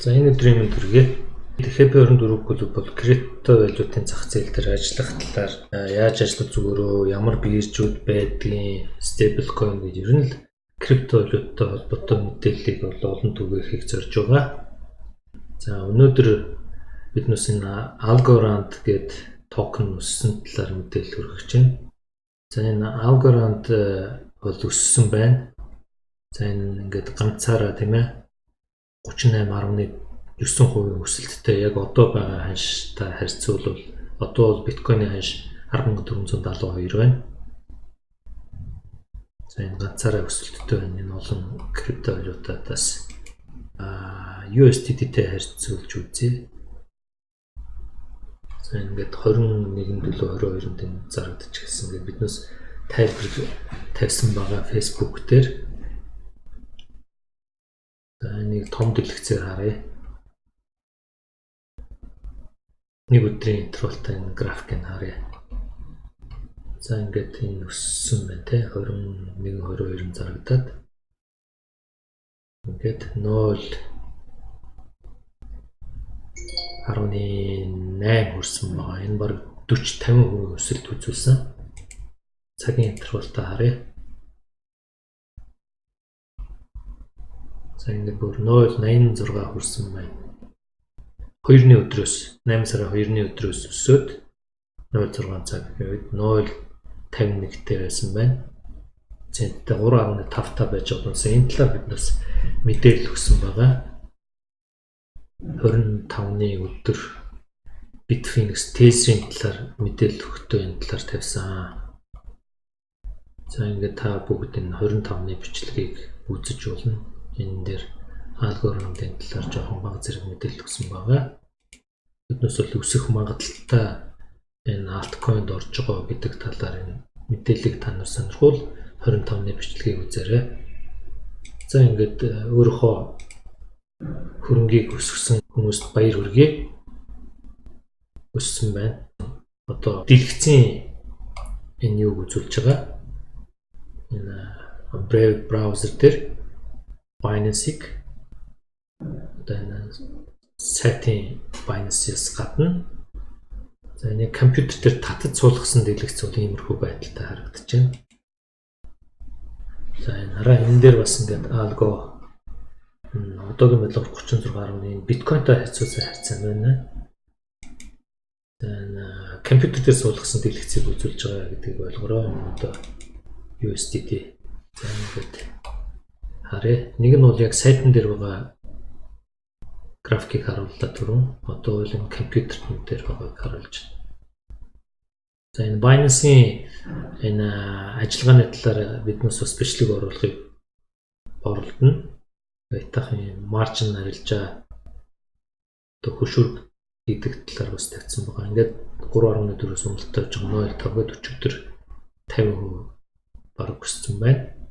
За энэ өдрийн мэнд хүргэе. Happy24 клуб бол крипто валютын зах зээл дээр ажиллах талаар яаж ажиллах зүгээрөө ямар биржүүд байдгийг, стейбл coin гэж ер нь л крипто валюттай холбоотой мэдээллийг бол олон түгээх зорж байгаа. За өнөөдөр биднээс энэ Algorand гэдэг токен өссөн талаар мэдээлэл хүргэж байна. За энэ Algorand бол өссөн байна. За энэ ингээд ганцаараа тийм ээ 38.9% өсөлттэй яг одоо байгаа ханштай харьцуулбал одоо бол биткойны ханш 10,472 байна. За энэ ганцаараа өсөлттэй байна. Энэ олон крипто валютаас USDT-тэй харьцуулж үзье. За ингээд 21/7/22-нд энэ зарагдаж гисэн. Ингээд биднээс тайлбар тавьсан байгаа Facebook дээр. За энийг том дэлгэцээр харъя. Нэг өдрийн интервалтай энэ графикийг харъя. За ингээд энэ өссөн байна те 21/22-нд зарагдаад. Ингээд 0.18 хүрсэн байгаа. Энэ баг 40-50% өсөлт үзүүлсэн. Цагийн интервалтай харъя. За ингээд бүр 0.86 хүрсэн байна. 2-ны өдрөөс 8 сарын 2-ны өдрөөс өсөөд 0.6 цаг гэвэл 0.51-тэй байсан байна. Центтэй 3.5 байж байгаа. Энэ талаар биднээс мэдээлэл өгсөн байгаа. 25-ны өдөр Bitfinex Tether-ийн талаар мэдээлэл өгөхдөө энэ талаар тавьсан. За ингээд та бүгд энэ 25-ны бичлэгийг үзэж болно. Энэ дээр Algorand-ын талаар жоохон бага зэрэг мэдээлэл өгсөн байгаа. Биднээс бол өсөх магадaltaй энэ altcoin-д орж байгаа гэдэг талаар энэ мэдээллийг та нар сонирхвол 25-ны бичлэгийг үзээрэй. За ингээд өөрийнхөө хөрөнгийг өсгсөн хүмүүст баяр хүргэе. Өссөн байна. Одоо дэлгэцийн энэ юуг үзүүлж байгаа. Энэ Brave browser дээр Binance-ийг одоо сайтын Binance-с гадна за энэ компьютер дээр татаж суулгасан дэлгэц бол иймэрхүү байдалтай харагдаж байна. За энэ хараа энэ дээр бас ингээд Algo одоогийн бодлоор 36.1 биткойнтой харьцуулсан харьцаа байна. За энэ компьютер дээр суулгасан дэлгэцийг үзүүлж байгаа гэдгийг ойлгороо. Одоо USDT за ингээд харъя. Нэг нь бол яг сайтн дээр байгаа графикийг харууллаа түрүүн. Одоо бол энэ компьютер дээр байгааг харуулж байна. За энэ Binance-ийн энэ ажиллагааны талаар биднээс бас бичлэг оруулахыг оролдоно. Байтахын маржин арилжаа одоо хөшүүрэг гэдэг талаар бас тавьсан байгаа. Ингээд 3.4-өөс уналттай байж байгаа 0.5-д өчигдөр 50% бараг өссөн байна.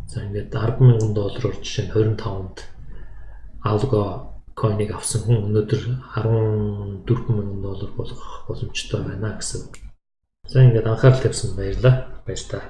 За ингээд $10,000 жишээ нь 25-нд Algo coin-ыг авсан хүн өнөөдөр $14,000 болгох боломжтой байна гэсэн. За ингээд анхаарал тавьсан баярлалаа. Баяр таа.